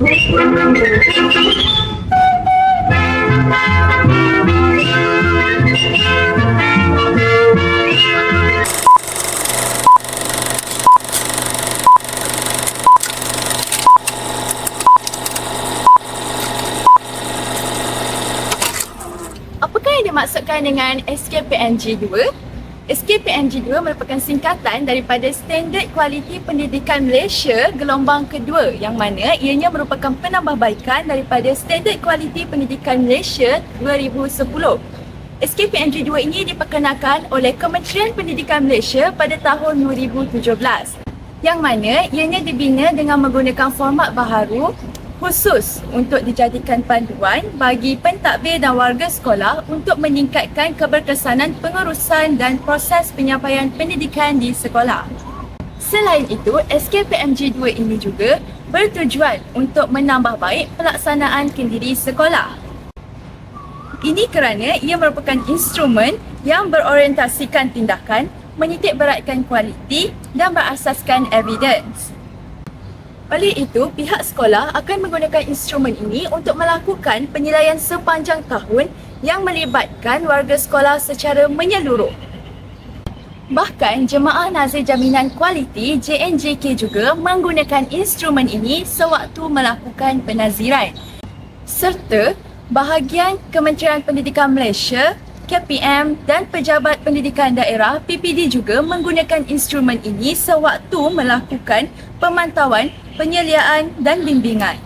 Apakah yang dimaksudkan dengan SKPMG 2? SKPMG 2 merupakan singkatan daripada Standard Kualiti Pendidikan Malaysia gelombang kedua, yang mana ianya merupakan penambahbaikan daripada Standard Kualiti Pendidikan Malaysia 2010. SKPMG 2 ini diperkenalkan oleh Kementerian Pendidikan Malaysia pada tahun 2017, yang mana ianya dibina dengan menggunakan format baharu khusus untuk dijadikan panduan bagi pentadbir dan warga sekolah untuk meningkatkan keberkesanan pengurusan dan proses penyampaian pendidikan di sekolah. Selain itu, SKPMG 2 ini juga bertujuan untuk menambah baik pelaksanaan kendiri sekolah. Ini kerana ia merupakan instrumen yang berorientasikan tindakan, menitik beratkan kualiti dan berasaskan evidence. Oleh itu, pihak sekolah akan menggunakan instrumen ini untuk melakukan penilaian sepanjang tahun yang melibatkan warga sekolah secara menyeluruh. Bahkan, Jemaah Nazir Jaminan Kualiti JNJK juga menggunakan instrumen ini sewaktu melakukan penaziran. Serta, bahagian Kementerian Pendidikan Malaysia, KPM dan Pejabat Pendidikan Daerah PPD juga menggunakan instrumen ini sewaktu melakukan pemantauan, penyeliaan dan bimbingan.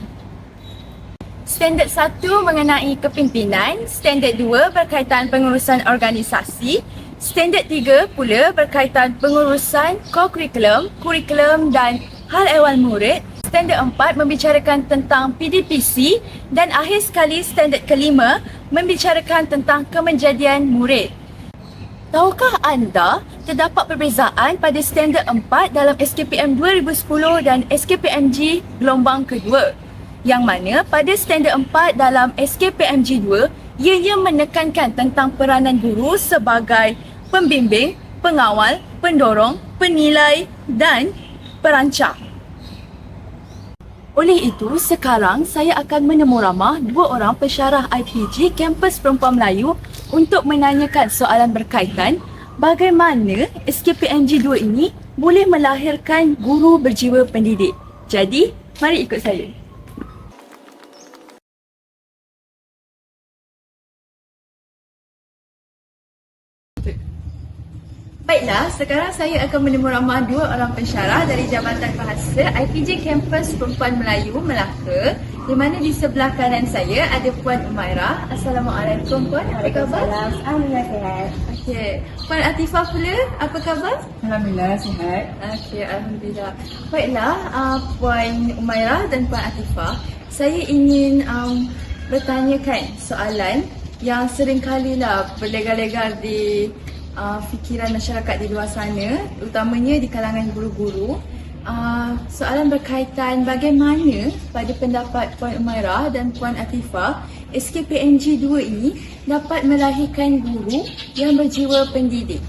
Standard 1 mengenai kepimpinan, Standard 2 berkaitan pengurusan organisasi, Standard 3 pula berkaitan pengurusan kokurikulum, kurikulum dan hal ehwal murid, Standard 4 membicarakan tentang PDPC dan akhir sekali Standard kelima membicarakan tentang kemenjadian murid. Tahukah anda terdapat perbezaan pada Standard 4 dalam SKPM 2010 dan SKPMG gelombang kedua? Yang mana pada Standard 4 dalam SKPMG 2, ianya menekankan tentang peranan guru sebagai pembimbing, pengawal, pendorong, penilai dan perancang. Oleh itu, sekarang saya akan menemu ramah dua orang pensyarah IPG Kampus Perempuan Melayu untuk menanyakan soalan berkaitan bagaimana SKPMG 2 ini boleh melahirkan guru berjiwa pendidik. Jadi, mari ikut saya. Baiklah, sekarang saya akan menemu ramah dua orang pensyarah dari Jabatan Bahasa IPG Kampus Perempuan Melayu Melaka, di mana di sebelah kanan saya ada Puan Umairah. Assalamualaikum Puan, apa khabar? Alhamdulillah sihat. Okey, Puan Atifah pula, apa khabar? Alhamdulillah sihat. Okey, alhamdulillah. Baiklah, Puan Umairah dan Puan Atifah, saya ingin bertanyakan soalan yang seringkalilah berlegar-legar di fikiran masyarakat di luar sana, utamanya di kalangan guru-guru. Soalan berkaitan bagaimana pada pendapat Puan Umairah dan Puan Atifah, SKPMG 2 ini dapat melahirkan guru yang berjiwa pendidik.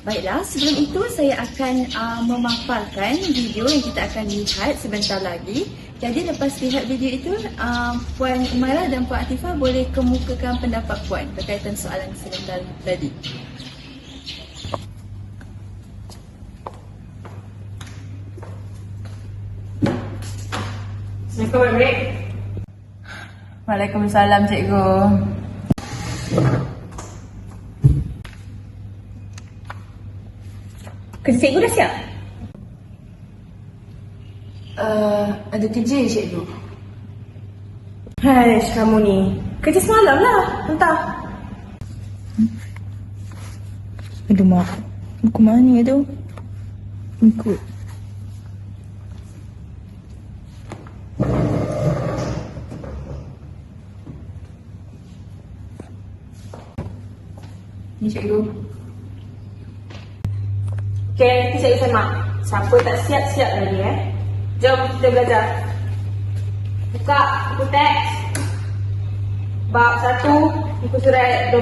Baiklah, sebelum itu saya akan memaparkan video yang kita akan lihat sebentar lagi. Jadi lepas lihat video itu, Puan Umairah dan Puan Atifah boleh kemukakan pendapat Puan berkaitan soalan sebentar tadi. Assalamualaikum. Waalaikumsalam cikgu. Kerja cikgu dah siap? Ada kerja cikgu. Hai, kamu ni. Kerja semalam lah, entah. Aduh mak, buku mana tu? Ikut. Ni cikgu. Okay, nanti cikgu sama. Siapa tak siap-siap lagi Jom kita belajar. Buka buku teks. Bab 1, buku surat 12.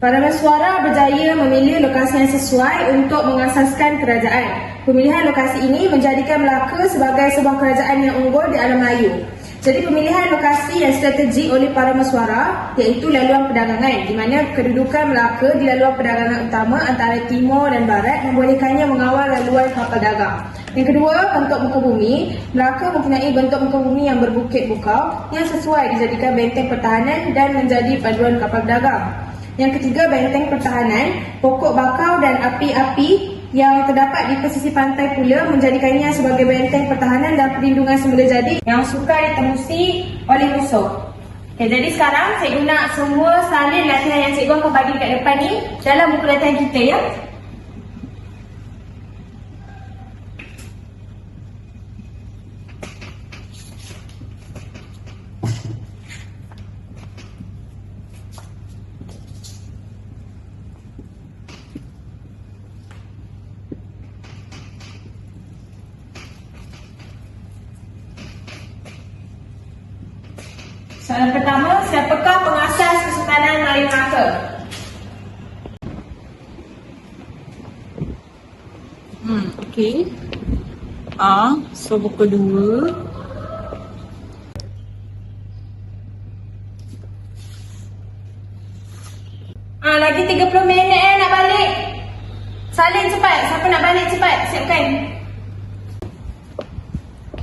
Parameswara berjaya memilih lokasi yang sesuai untuk mengasaskan kerajaan. Pemilihan lokasi ini menjadikan Melaka sebagai sebuah kerajaan yang unggul di alam Melayu. Jadi pemilihan lokasi yang strategik oleh Parameswara iaitu laluan perdagangan, di mana kedudukan Melaka di laluan perdagangan utama antara timur dan barat membolehkannya mengawal laluan kapal dagang. Yang kedua, bentuk muka bumi. Melaka mempunyai bentuk muka bumi yang berbukit bukau yang sesuai dijadikan benteng pertahanan dan menjadi paduan kapal dagang. Yang ketiga, benteng pertahanan. Pokok bakau dan api-api yang terdapat di pesisir pantai pula menjadikannya sebagai benteng pertahanan dan perlindungan semula jadi yang sukar ditembusi oleh musuh. Okay, jadi sekarang cikgu nak semua salin latihan yang cikgu akan bagi kat depan ni dalam buku latihan kita ya. Soalan pertama, siapakah pengasas Kesultanan Melayu Melaka? Okey. So buku 2. Lagi 30 minit nak balik. Salin cepat, siapa nak balik cepat, siapkan.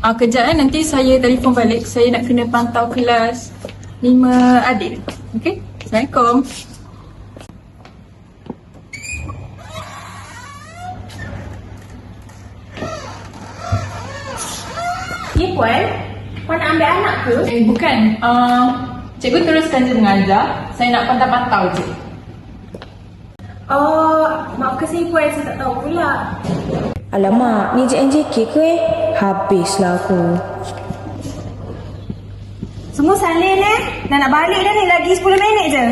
Kejap nanti saya telefon balik. Saya nak kena pantau kelas 5 adik. Okey? Assalamualaikum. Ya puan, puan nak ambil anak ke? Bukan. Cikgu teruskan je mengajar. Saya nak pantau-pantau je. Maafkan saya puan, saya tak tahu pula. Alamak, ni JNJK ke Habislah aku. Semua salin dah nak balik dah ni, lagi 10 minit je.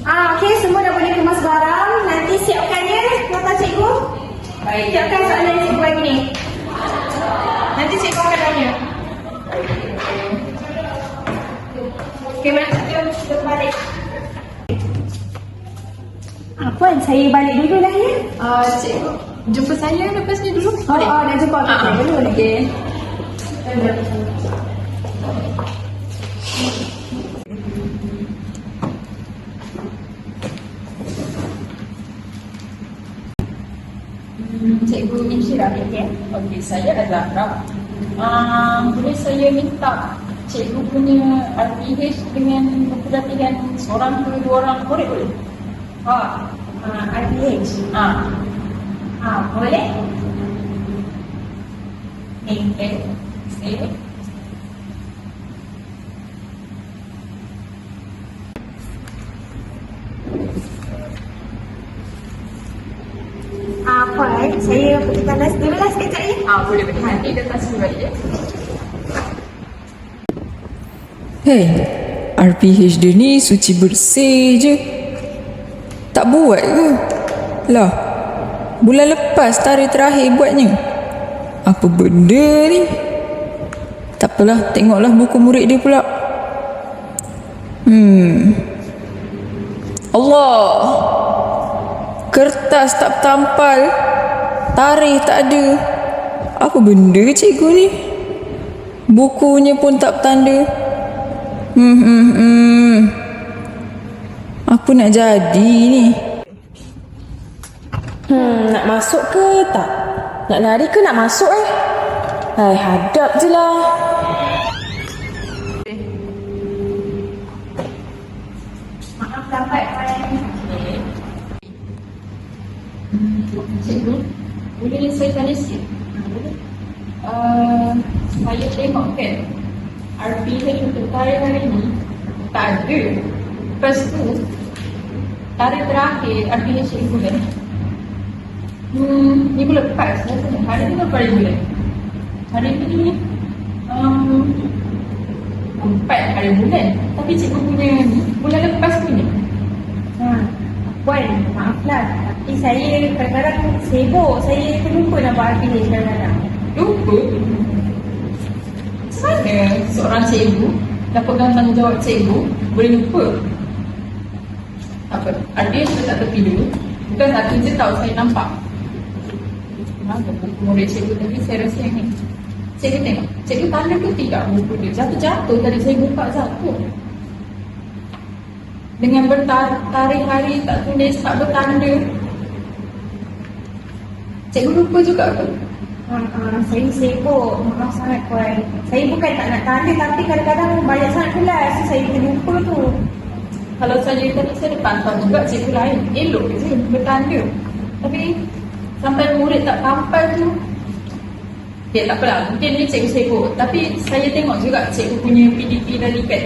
Okey, semua dah boleh kemas barang. Nanti siapkan ya, nota cikgu. Baik. Siapkan soalan cikgu lagi ni. Nanti cikgu akan tanya. Okey, macam jom kita balik. Puan, saya balik dulu lah ya. Cikgu, jumpa saya lepas ni dulu. Nak jumpa saya dulu lagi. Cikgu Insyirah. Okey, saya Azahra. Boleh saya minta cikgu punya RPH dengan buku latihan seorang ke 2 orang murid boleh? RPH. Boleh? Okey. Puan, saya pergi panas dulu lah sekejap ya. Boleh. Nanti datang sini balik ya. Hei, RPH dia ni suci bersih je. Tak buat ke? Lah, bulan lepas tarikh terakhir buatnya. Apa benda ni? Tak apalah, tengoklah buku murid dia pula. Allah, kertas tak tampal, tarikh tak ada. Apa benda cikgu ni? Bukunya pun tak bertanda. Apa nak jadi ni? Nak masuk ke tak? Nak lari ke nak masuk hadap je lah. Maaf lambat puan. Cikgu, boleh saya tanya sikit? Saya tengok kan RPH untuk tarikh hari ni tak ada. Lepas tu tarikh terakhir RPH cikgu kan minggu lepas rasanya. Hari ni berapa hari bulan? Hari ni 4 hari bulan. Tapi cikgu punya ni bulan lepas punya. Puan, maaflah. Tapi saya kadang-kadang sibuk. Saya terlupa nak buat RPH kadang-kadang. Lupa? Macam mana seorang cikgu dapatkan tanggungjawab cikgu boleh lupa? Apa? Artinya kita tak tepi dulu. Bukan satu je tahu saya nampak. Buku murid cikgu tadi saya rasa yang ni. Cikgu tengok. Cikgu tanda ke tidak buku dia? Jatuh-jatuh tadi saya buka jatuh. Dengan bertarik hari tak tulis, tak bertanda. Cikgu lupa juga ke? Saya sibuk, maaf sangat Puan. Saya bukan tak nak tanda tapi kadang-kadang banyak sangat kelas, so saya terlupa tu. Kalau saya tadi saya dah pantau juga cikgu lain. Elok je bertanda. Tapi sampai murid tak tampal tu, okay, tak apalah. Mungkin ni cikgu sibuk. Tapi saya tengok juga cikgu punya PDP dan lipat.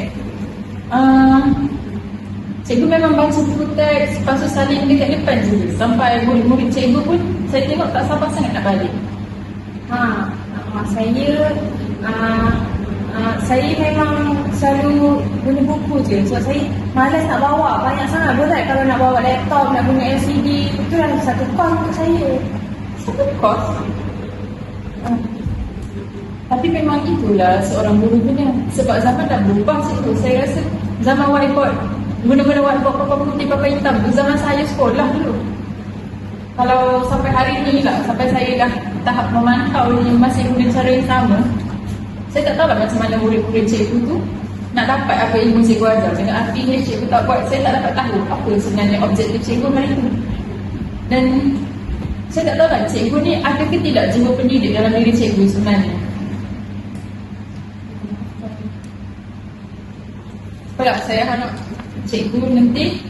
Cikgu memang baca buku teks, lepas tu salin dekat depan je. Sampai murid-murid cikgu pun saya tengok tak sabar sangat nak balik. Saya memang selalu guna buku je. So saya malas nak bawa, banyak sangat berat kalau nak bawa laptop, nak guna LCD. Itu dah satu kos untuk saya. Satu kos. Tapi memang itulah seorang guru punya. Sebab zaman dah berubah situ. Saya rasa zaman whiteboard, guna-guna whiteboard papan putih, papan hitam tu zaman saya sekolah dulu. Kalau sampai hari ni lah, sampai saya dah tahap memantau ni masih guna cara yang sama, saya tak tahu lah macam mana murid-murid cikgu tu nak dapat apa ilmu cikgu ajar. Dengan RPH cikgu tak buat, saya tak dapat tahu apa sebenarnya objektif cikgu hari tu. Dan saya tak tahu lah cikgu ni ada ke tidak jiwa pendidik dalam diri cikgu sebenarnya. Sebab saya harap cikgu nanti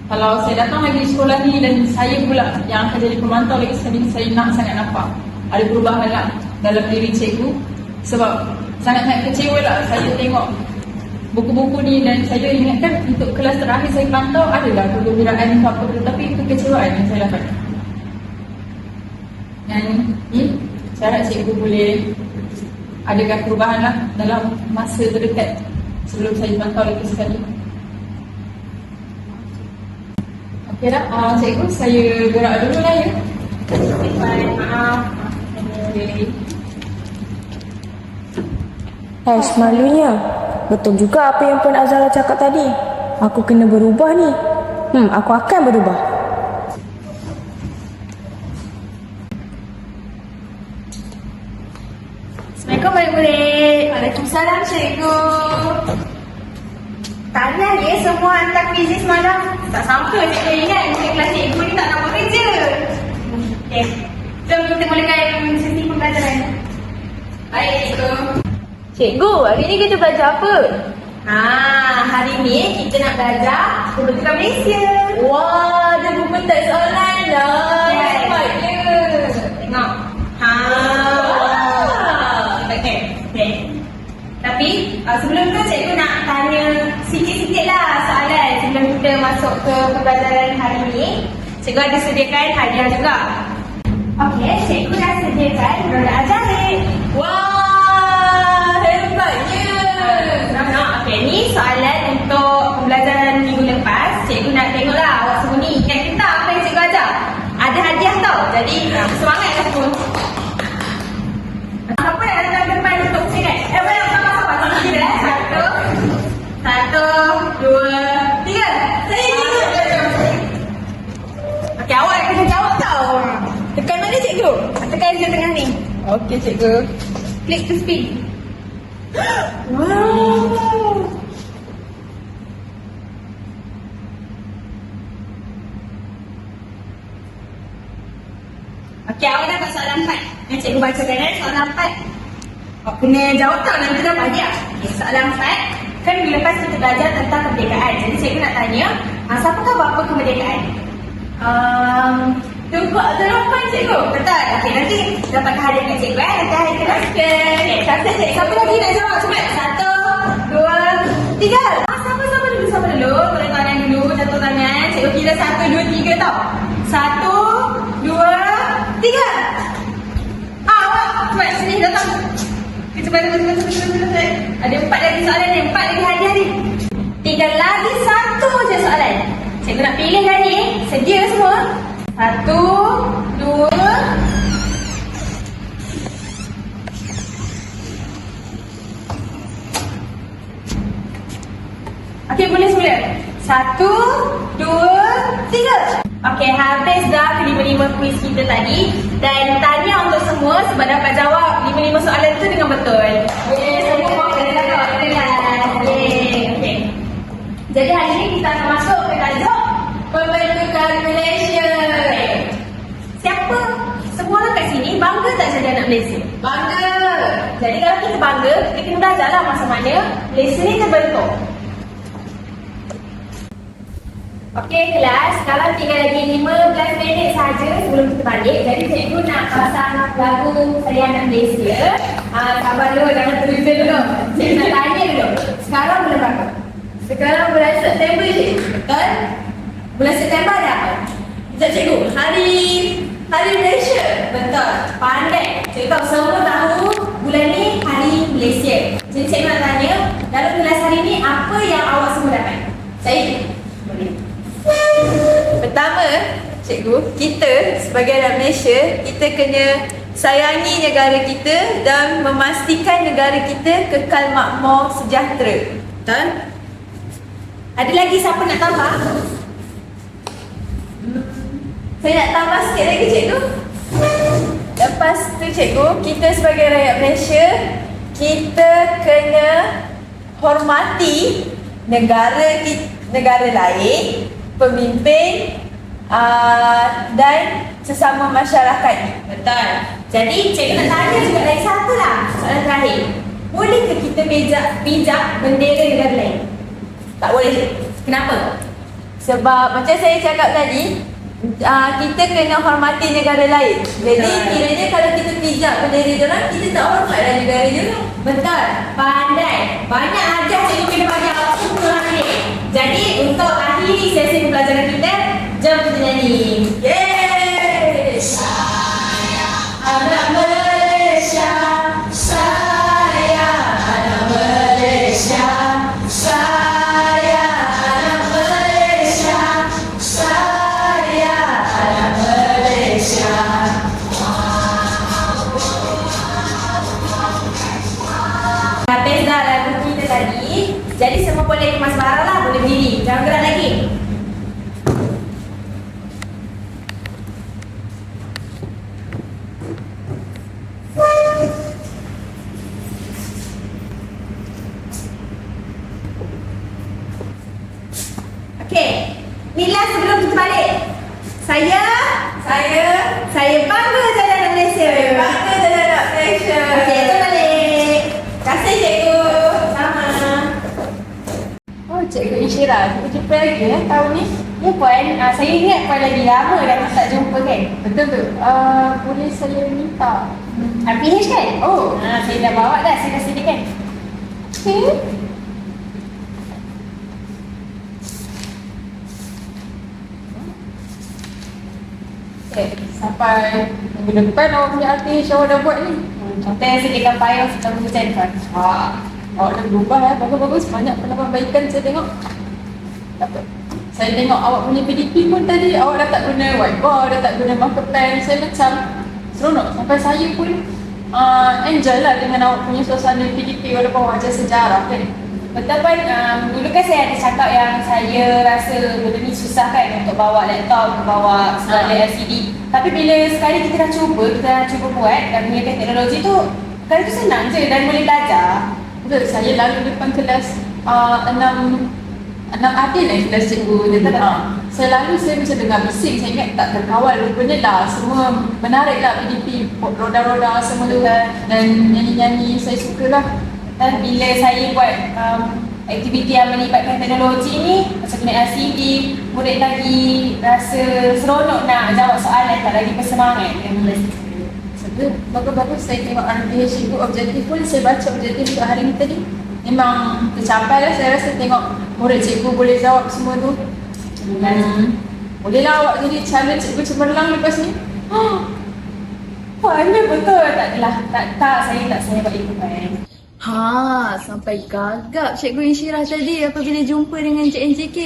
kalau saya datang lagi di sekolah ni dan saya pula yang akan jadi pemantau lagi sekali, saya nak sangat nampak ada perubahan lah dalam diri cikgu. Sebab sangat-sangat kecewa lah saya tengok buku-buku ni dan saya ingatkan untuk kelas terakhir saya pantau adalah kegembiraan apa tu, tapi kekecewaan yang saya dapat. Dan ni saya harap cikgu boleh adakan perubahan lah dalam masa terdekat sebelum saya pantau lagi sekali. Okey dah, cikgu saya gerak dulu lah ya. Maaf. Semalunya. Betul juga apa yang Puan Azhara cakap tadi. Aku kena berubah ni. Aku akan berubah. Assalamualaikum murid-murid. Waalaikumsalam cikgu. Tanya ya semua hantar kuis semalam. Tak sampai cikgu ingat murid kelas cikgu ni tak nak buat kerja. Okey. Jom kita mulakan sesi pembelajaran. Baik cikgu. Cikgu, hari ni kita belajar apa? Hari ni kita nak belajar Kemerdekaan Malaysia. Wah, ada buku teks online dah. Yes. Hebatnya. Tengok. Okay. Tapi sebelum tu cikgu nak tanya sikit-sikit lah soalan sebelum kita masuk ke pembelajaran hari ni. Cikgu ada sediakan hadiah juga. Okey, cikgu dah sediakan roda ajaib. Wah, hebatnya. Okey, ni soalan untuk pembelajaran minggu lepas. Cikgu nak tengoklah awak semua ni ingat kita apa yang cikgu ajar. Ada hadiah tau. Jadi semangat lah semua. Apa yang ada dalam depan untuk sirat? Sama-sama kita Satu, dua, tiga. Saya tiga. Okey, awak yang kena jawab tau. Tekan mana cikgu? Tekan je tengah ni. Okey cikgu. Click to speak. Wow. Okey, awak dapat soalan 4. Yang cikgu bacakan soalan 4. Awak kena jawab tau, nanti dah hadiah. Okay, soalan 4. Kan minggu lepas kita belajar tentang kemerdekaan. Jadi cikgu nak tanya, siapakah bapa kemerdekaan? Tunggu sarapan cikgu. Betul. Okey, nanti dapat hadiah kat cikgu nanti hari kelas. Okey, siapa lagi nak jawab? Cepat. 1, 2, 3. Sama dulu. Turun tangan dulu, jatuh tangan. Cikgu kira 1, 2, 3 tau. 1, 2, 3. Awak cepat sini datang. Cepat. Ada 4 lagi soalan ni, 4 lagi hadiah ni. Tinggal lagi 1 je soalan. Cikgu nak pilih lagi. Sedia semua? 1, 2. 1, 2, 3. Okey, habis dah kelima-lima kuis kita tadi. Dan tanya untuk semua sebab dapat jawab 5 soalan tu dengan betul. Semua kena jawab dengan okey. Jadi hari ni kita akan masuk ke tajuk pembentukan Malaysia. Siapa? Semua orang kat sini bangga tak jadi anak Malaysia? Bangga. Jadi kalau kita bangga, kita kena belajarlah masa mana Malaysia ni terbentuk. Okey kelas, sekarang tinggal lagi 15 minit saja sebelum kita balik. Jadi cikgu nak pasang lagu Saya Anak Malaysia. Sabar dulu, jangan terlupa dulu. Cikgu nak tanya dulu. Sekarang bulan berapa? Sekarang bulan September je. Betul? Bulan September ada apa? Sekejap cikgu, Hari Malaysia. Betul. Pandai. Cikgu tahu semua tahu bulan ni Hari Malaysia. Jadi cikgu nak tanya, dalam kelas hari ni apa yang awak semua dapat? Saya boleh. Pertama, cikgu, kita sebagai rakyat Malaysia, kita kena sayangi negara kita dan memastikan negara kita kekal makmur sejahtera. Betul? Ada lagi siapa nak tambah? Saya nak tambah sikit lagi cikgu. Lepas tu cikgu, kita sebagai rakyat Malaysia, kita kena hormati negara lain, pemimpin dan sesama masyarakat. Betul. Jadi cikgu nak tanya juga lagi satu lah, soalan terakhir. Bolehkah kita pijak bendera negara lain? Tak boleh cikgu. Kenapa? Sebab macam saya cakap tadi, kita kena hormati negara lain. Jadi kiranya kalau kita pijak bendera diorang, kita tak hormatlah negara diorang. Betul. Pandai. Banyak ajar cikgu kena bagi apa orang ni. Jadi untuk akhiri sesi pembelajaran kita, jom kita nyanyi. Yeay! Saya anak Malaysia, saya anak Malaysia, saya anak Malaysia, saya anak Malaysia. Habis dah lagu kita tadi. Jadi semua boleh kemas barang lah, boleh berdiri. Jangan gerak lagi. Okey. Inilah sebelum kita balik. Saya bangga jadi anak Malaysia. Bangga jadi anak Malaysia. Okey, kita balik. Terima kasih cikgu. Sama. Oh, Cikgu Insyirah, kita jumpa lagi tahun ni. Ya Puan, saya ingat Puan lagi lama dah tak jumpa kan? Betul tu. Boleh saya minta? RPH kan? Oh, Saya dah bawa dah, saya kasih dia kan? okey. Sampai minggu depan awak punya artis awak dah buat ni. Contohnya sediakan payung serta buku telefon. Awak dah berubah bagus-bagus. Banyak penambahbaikan saya tengok. Tak apa. Saya tengok awak punya PDP pun tadi, awak dah tak guna whiteboard, dah tak guna marker pen. Saya macam seronok. Sampai saya pun enjoy lah dengan awak punya suasana PDP walaupun awak ajar sejarah kan. Betul Puan, dulu kan saya ada cakap yang saya rasa benda ni susah kan untuk bawa laptop, bawa segala LCD. Tapi bila sekali kita dah cuba buat dan gunakan teknologi tu, perkara tu senang je dan boleh belajar. Betul, saya lalu depan kelas 6 adik lah kelas cikgu dia tak. Saya lalu saya macam dengar bising, saya ingat tak terkawal rupanya dah semua menarik lah PDP, roda-roda semua tu dan nyanyi-nyanyi saya suka lah. Dan bila saya buat aktiviti yang melibatkan teknologi ni, macam guna LCD, murid lagi rasa seronok nak jawab soalan, tak lagi bersemangat dengan belajar. Sebab bagus-bagus saya tengok RPH cikgu objektif pun saya baca objektif untuk hari ni tadi. Memang tercapai lah, saya rasa tengok murid cikgu boleh jawab semua tu. Bolehlah awak jadi calon cikgu cemerlang lepas ni. Puan, betul tak adalah. Tak, saya tak buat itu Puan. Sampai gagap Cikgu Insyirah tadi apabila jumpa dengan Cik NJK.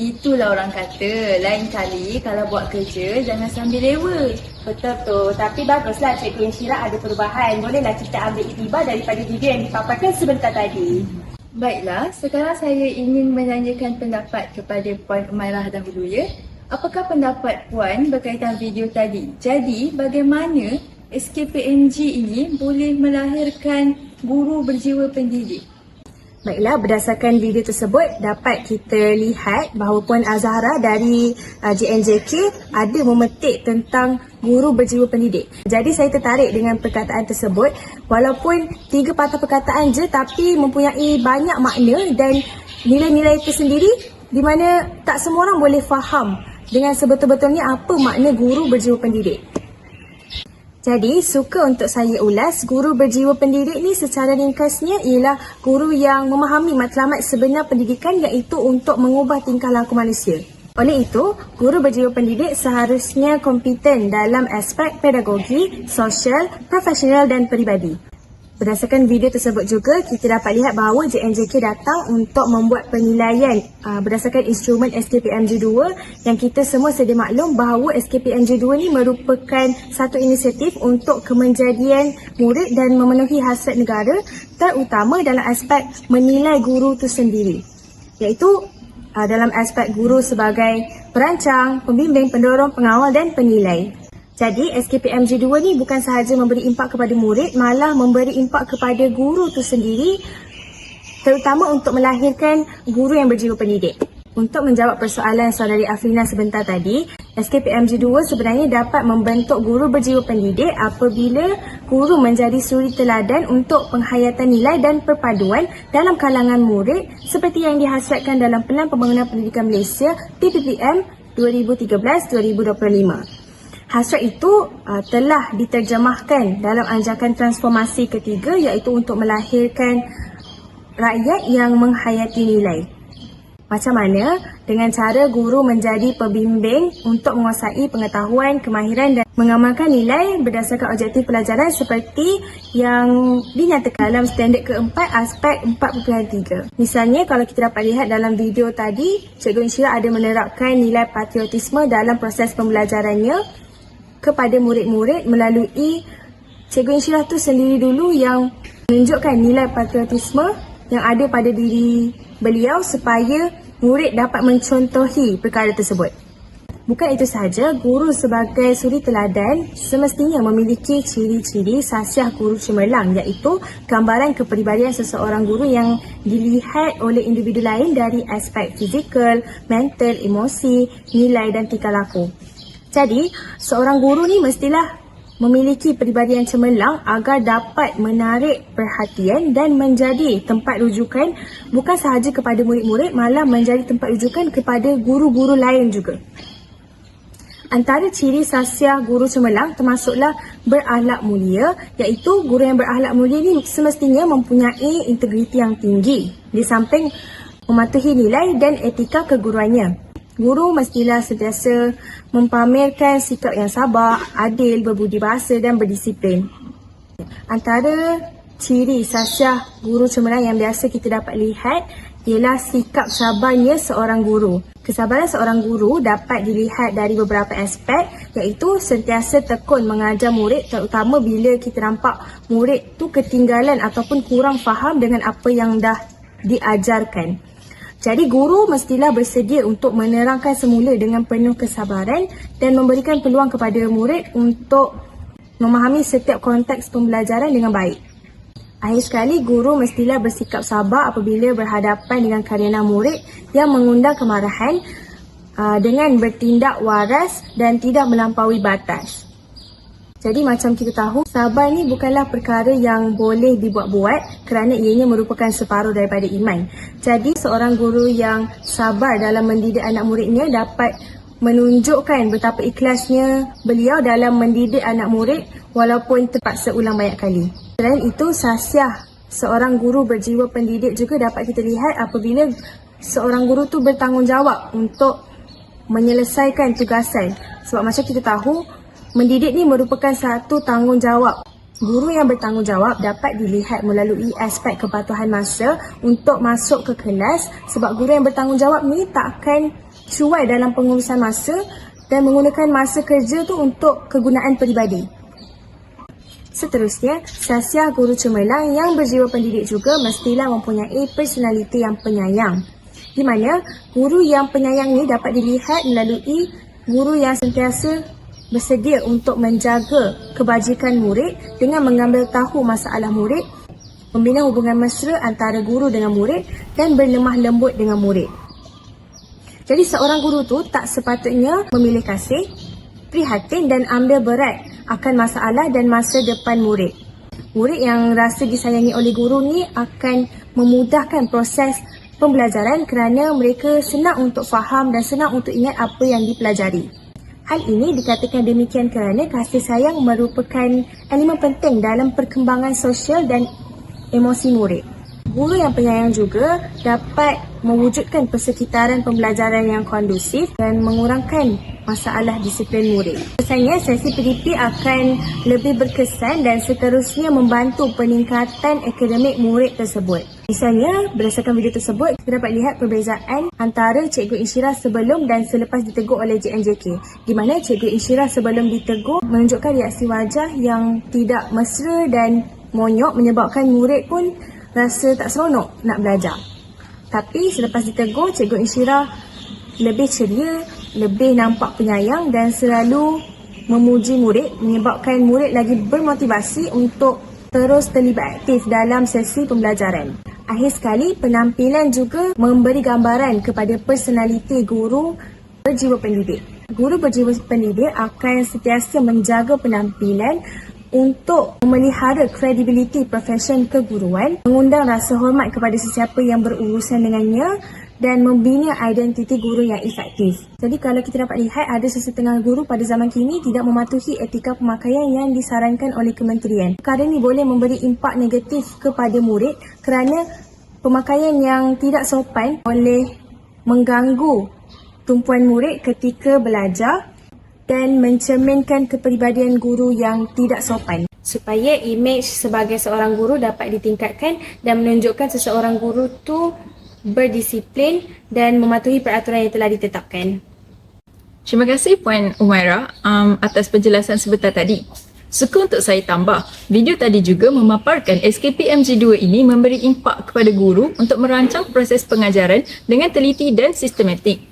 Itulah orang kata, lain kali kalau buat kerja jangan sambil lewa. Betul tu, tapi baguslah Cikgu Insyirah ada perubahan. Bolehlah kita ambil iktibar daripada video yang dipaparkan sebentar tadi. Baiklah, sekarang saya ingin menanyakan pendapat kepada Puan Umairah dahulu ya. Apakah pendapat Puan berkaitan video tadi? Jadi, bagaimana SKPNG ini boleh melahirkan guru berjiwa pendidik? Baiklah, berdasarkan video tersebut dapat kita lihat bahawa Puan Azahra dari JNJK ada memetik tentang guru berjiwa pendidik. Jadi saya tertarik dengan perkataan tersebut. Walaupun 3 patah perkataan je tapi mempunyai banyak makna dan nilai-nilai tersendiri di mana tak semua orang boleh faham dengan sebetul-betulnya apa makna guru berjiwa pendidik. Jadi, suka untuk saya ulas, guru berjiwa pendidik ni secara ringkasnya ialah guru yang memahami matlamat sebenar pendidikan iaitu untuk mengubah tingkah laku manusia. Oleh itu, guru berjiwa pendidik seharusnya kompeten dalam aspek pedagogi, sosial, profesional dan peribadi. Berdasarkan video tersebut juga, kita dapat lihat bahawa JNJK datang untuk membuat penilaian berdasarkan instrumen SKPMG2 yang kita semua sedia maklum bahawa SKPMG2 ni merupakan satu inisiatif untuk kemenjadian murid dan memenuhi hasrat negara terutama dalam aspek menilai guru itu sendiri. Iaitu dalam aspek guru sebagai perancang, pembimbing, pendorong, pengawal dan penilai. Jadi SKPMG2 ni bukan sahaja memberi impak kepada murid, malah memberi impak kepada guru tu sendiri terutama untuk melahirkan guru yang berjiwa pendidik. Untuk menjawab persoalan saudari Afrina sebentar tadi, SKPMG2 sebenarnya dapat membentuk guru berjiwa pendidik apabila guru menjadi suri teladan untuk penghayatan nilai dan perpaduan dalam kalangan murid seperti yang dihasratkan dalam Pelan Pembangunan Pendidikan Malaysia PPPM 2013-2025. Hasrat itu telah diterjemahkan dalam anjakan transformasi ketiga iaitu untuk melahirkan rakyat yang menghayati nilai. Macam mana? Dengan cara guru menjadi pembimbing untuk menguasai pengetahuan, kemahiran dan mengamalkan nilai berdasarkan objektif pelajaran seperti yang dinyatakan dalam standard keempat aspek 4.3. Misalnya kalau kita dapat lihat dalam video tadi, Cikgu Insyirah ada menerapkan nilai patriotisme dalam proses pembelajarannya kepada murid-murid melalui Cikgu Insyirah tu sendiri dulu yang menunjukkan nilai patriotisme yang ada pada diri beliau supaya murid dapat mencontohi perkara tersebut. Bukan itu sahaja, guru sebagai suri teladan semestinya memiliki ciri-ciri khasiat guru cemerlang iaitu gambaran kepribadian seseorang guru yang dilihat oleh individu lain dari aspek fizikal, mental, emosi, nilai dan tingkah laku. Jadi, seorang guru ni mestilah memiliki peribadian cemerlang agar dapat menarik perhatian dan menjadi tempat rujukan bukan sahaja kepada murid-murid, malah menjadi tempat rujukan kepada guru-guru lain juga. Antara ciri khasiat guru cemerlang termasuklah berakhlak mulia, iaitu guru yang berakhlak mulia ni semestinya mempunyai integriti yang tinggi di samping mematuhi nilai dan etika keguruannya. Guru mestilah sentiasa mempamerkan sikap yang sabar, adil, berbudi bahasa dan berdisiplin. Antara ciri khasiat guru cemerlang yang biasa kita dapat lihat ialah sikap sabarnya seorang guru. Kesabaran seorang guru dapat dilihat dari beberapa aspek iaitu sentiasa tekun mengajar murid terutama bila kita nampak murid tu ketinggalan ataupun kurang faham dengan apa yang dah diajarkan. Jadi guru mestilah bersedia untuk menerangkan semula dengan penuh kesabaran dan memberikan peluang kepada murid untuk memahami setiap konteks pembelajaran dengan baik. Akhir sekali, guru mestilah bersikap sabar apabila berhadapan dengan karyawan murid yang mengundang kemarahan dengan bertindak waras dan tidak melampaui batas. Jadi macam kita tahu, sabar ni bukanlah perkara yang boleh dibuat-buat kerana ianya merupakan separuh daripada iman. Jadi seorang guru yang sabar dalam mendidik anak muridnya dapat menunjukkan betapa ikhlasnya beliau dalam mendidik anak murid walaupun terpaksa ulang banyak kali. Selain itu, khasiat seorang guru berjiwa pendidik juga dapat kita lihat apabila seorang guru tu bertanggungjawab untuk menyelesaikan tugasan. Sebab macam kita tahu, mendidik ni merupakan satu tanggungjawab. Guru yang bertanggungjawab dapat dilihat melalui aspek kepatuhan masa untuk masuk ke kelas sebab guru yang bertanggungjawab ni tak akan cuai dalam pengurusan masa dan menggunakan masa kerja tu untuk kegunaan peribadi. Seterusnya, sasiah guru cemerlang yang berjiwa pendidik juga mestilah mempunyai personaliti yang penyayang. Di mana guru yang penyayang ni dapat dilihat melalui guru yang sentiasa bersedia untuk menjaga kebajikan murid dengan mengambil tahu masalah murid, membina hubungan mesra antara guru dengan murid dan berlemah lembut dengan murid. Jadi seorang guru tu tak sepatutnya memilih kasih, prihatin dan ambil berat akan masalah dan masa depan murid. Murid yang rasa disayangi oleh guru ni akan memudahkan proses pembelajaran kerana mereka senang untuk faham dan senang untuk ingat apa yang dipelajari. Hal ini dikatakan demikian kerana kasih sayang merupakan elemen penting dalam perkembangan sosial dan emosi murid. Guru yang penyayang juga dapat mewujudkan persekitaran pembelajaran yang kondusif dan mengurangkan masalah disiplin murid. Biasanya sesi PDP akan lebih berkesan dan seterusnya membantu peningkatan akademik murid tersebut. Misalnya, berdasarkan video tersebut, kita dapat lihat perbezaan antara Cikgu Insyirah sebelum dan selepas ditegur oleh JNJK. Di mana Cikgu Insyirah sebelum ditegur menunjukkan reaksi wajah yang tidak mesra dan monyok menyebabkan murid pun rasa tak seronok nak belajar. Tapi selepas ditegur, Cikgu Insyirah lebih ceria, lebih nampak penyayang dan selalu memuji murid, menyebabkan murid lagi bermotivasi untuk terus terlibat aktif dalam sesi pembelajaran. Akhir sekali, penampilan juga memberi gambaran kepada personaliti guru berjiwa pendidik. Guru berjiwa pendidik akan sentiasa menjaga penampilan untuk memelihara kredibiliti profesion keguruan, mengundang rasa hormat kepada sesiapa yang berurusan dengannya dan membina identiti guru yang efektif. Jadi kalau kita dapat lihat, ada sesetengah guru pada zaman kini tidak mematuhi etika pemakaian yang disarankan oleh kementerian. Perkara ini boleh memberi impak negatif kepada murid kerana pemakaian yang tidak sopan boleh mengganggu tumpuan murid ketika belajar dan mencerminkan kepribadian guru yang tidak sopan. Supaya imej sebagai seorang guru dapat ditingkatkan dan menunjukkan seseorang guru tu berdisiplin dan mematuhi peraturan yang telah ditetapkan. Terima kasih Puan Umairah atas penjelasan sebentar tadi. Suka untuk saya tambah, video tadi juga memaparkan SKPMG2 ini memberi impak kepada guru untuk merancang proses pengajaran dengan teliti dan sistematik.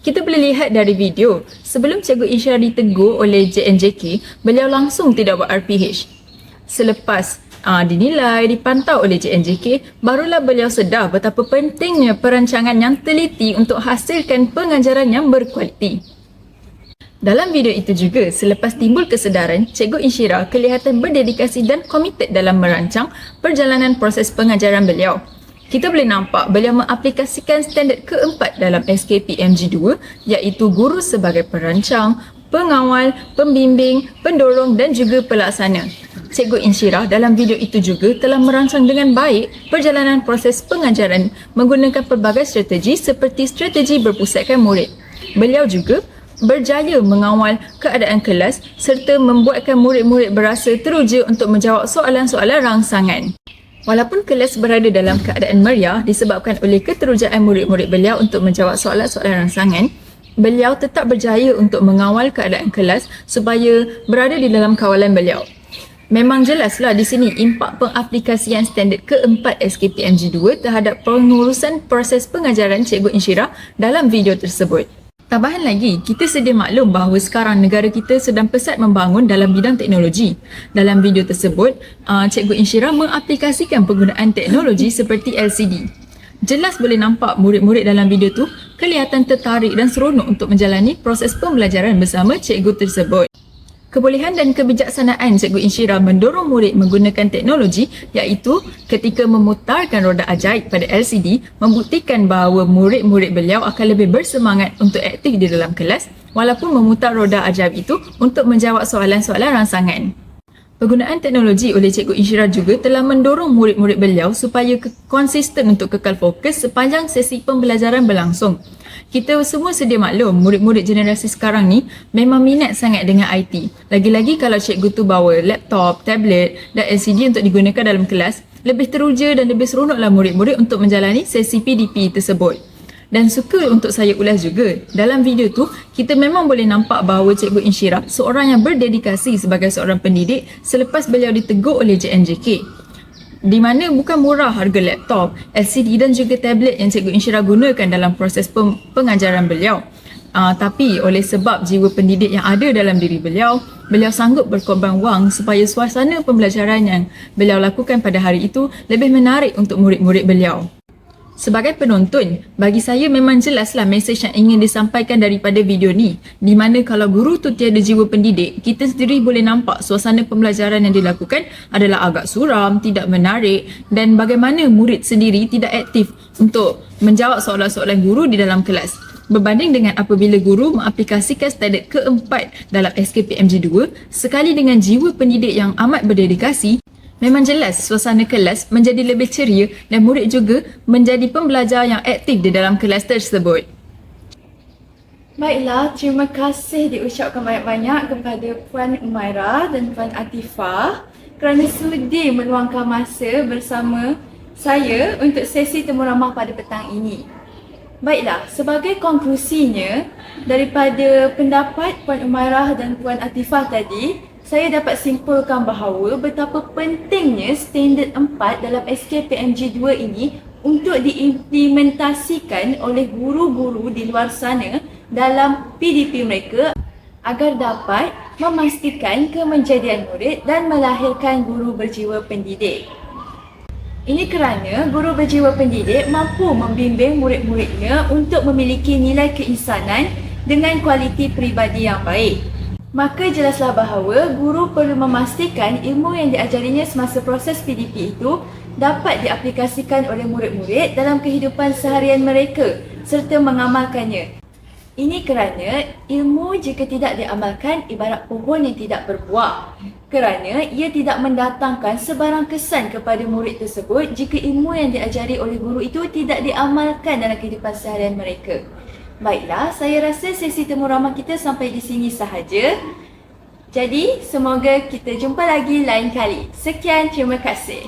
Kita boleh lihat dari video, sebelum Cikgu Insyirah ditegur oleh JNJK, beliau langsung tidak buat RPH. Selepas dinilai, dipantau oleh JNJK, barulah beliau sedar betapa pentingnya perancangan yang teliti untuk hasilkan pengajaran yang berkualiti. Dalam video itu juga, selepas timbul kesedaran, Cikgu Insyirah kelihatan berdedikasi dan komited dalam merancang perjalanan proses pengajaran beliau. Kita boleh nampak beliau mengaplikasikan standard keempat dalam SKPMG2, iaitu guru sebagai perancang, pengawal, pembimbing, pendorong dan juga pelaksana. Cikgu Insyirah dalam video itu juga telah merancang dengan baik perjalanan proses pengajaran menggunakan pelbagai strategi seperti strategi berpusatkan murid. Beliau juga berjaya mengawal keadaan kelas serta membuatkan murid-murid berasa teruja untuk menjawab soalan-soalan rangsangan. Walaupun kelas berada dalam keadaan meriah disebabkan oleh keterujaan murid-murid beliau untuk menjawab soalan-soalan rangsangan, beliau tetap berjaya untuk mengawal keadaan kelas supaya berada di dalam kawalan beliau. Memang jelaslah di sini impak pengaplikasian standard keempat SKPMG2 terhadap pengurusan proses pengajaran Cikgu Insyirah dalam video tersebut. Tambahan lagi, kita sedia maklum bahawa sekarang negara kita sedang pesat membangun dalam bidang teknologi. Dalam video tersebut, Cikgu Insyirah mengaplikasikan penggunaan teknologi seperti LCD. Jelas boleh nampak murid-murid dalam video tu kelihatan tertarik dan seronok untuk menjalani proses pembelajaran bersama cikgu tersebut. Kebolehan dan kebijaksanaan Cikgu Insyirah mendorong murid menggunakan teknologi iaitu ketika memutarkan roda ajaib pada LCD membuktikan bahawa murid-murid beliau akan lebih bersemangat untuk aktif di dalam kelas walaupun memutar roda ajaib itu untuk menjawab soalan-soalan rangsangan. Penggunaan teknologi oleh Cikgu Insyirah juga telah mendorong murid-murid beliau supaya konsisten untuk kekal fokus sepanjang sesi pembelajaran berlangsung. Kita semua sedia maklum, murid-murid generasi sekarang ni memang minat sangat dengan IT. Lagi-lagi kalau cikgu tu bawa laptop, tablet dan LCD untuk digunakan dalam kelas, lebih teruja dan lebih seronoklah murid-murid untuk menjalani sesi PDP tersebut. dan suka untuk saya ulas juga. Dalam video tu, kita memang boleh nampak bahawa Cikgu Insyirah seorang yang berdedikasi sebagai seorang pendidik selepas beliau ditegur oleh JNJK. Di mana bukan murah harga laptop, LCD dan juga tablet yang Cikgu Insyirah gunakan dalam proses pengajaran beliau. Tapi oleh sebab jiwa pendidik yang ada dalam diri beliau, beliau sanggup berkorban wang supaya suasana pembelajaran yang beliau lakukan pada hari itu lebih menarik untuk murid-murid beliau. Sebagai penonton, bagi saya memang jelaslah mesej yang ingin disampaikan daripada video ni, di mana kalau guru tu tiada jiwa pendidik, kita sendiri boleh nampak suasana pembelajaran yang dilakukan adalah agak suram, tidak menarik, dan bagaimana murid sendiri tidak aktif untuk menjawab soalan-soalan guru di dalam kelas. Berbanding dengan apabila guru mengaplikasikan standard keempat dalam SKPMG 2 sekali dengan jiwa pendidik yang amat berdedikasi, memang jelas suasana kelas menjadi lebih ceria dan murid juga menjadi pembelajar yang aktif di dalam kelas tersebut. Baiklah, terima kasih diucapkan banyak-banyak kepada Puan Umairah dan Puan Atifah kerana sudi meluangkan masa bersama saya untuk sesi temu ramah pada petang ini. Baiklah, sebagai konklusinya daripada pendapat Puan Umairah dan Puan Atifah tadi, saya dapat simpulkan bahawa betapa pentingnya standard 4 dalam SKPMG 2 ini untuk diimplementasikan oleh guru-guru di luar sana dalam PDP mereka agar dapat memastikan kemenjadian murid dan melahirkan guru berjiwa pendidik. Ini kerana guru berjiwa pendidik mampu membimbing murid-muridnya untuk memiliki nilai keinsanan dengan kualiti peribadi yang baik. Maka jelaslah bahawa guru perlu memastikan ilmu yang diajarinya semasa proses PDP itu dapat diaplikasikan oleh murid-murid dalam kehidupan seharian mereka serta mengamalkannya. Ini kerana ilmu jika tidak diamalkan ibarat pohon yang tidak berbuah. Kerana ia tidak mendatangkan sebarang kesan kepada murid tersebut jika ilmu yang diajari oleh guru itu tidak diamalkan dalam kehidupan seharian mereka. Baiklah, saya rasa sesi temu ramah kita sampai di sini sahaja. Jadi, semoga kita jumpa lagi lain kali. Sekian, terima kasih.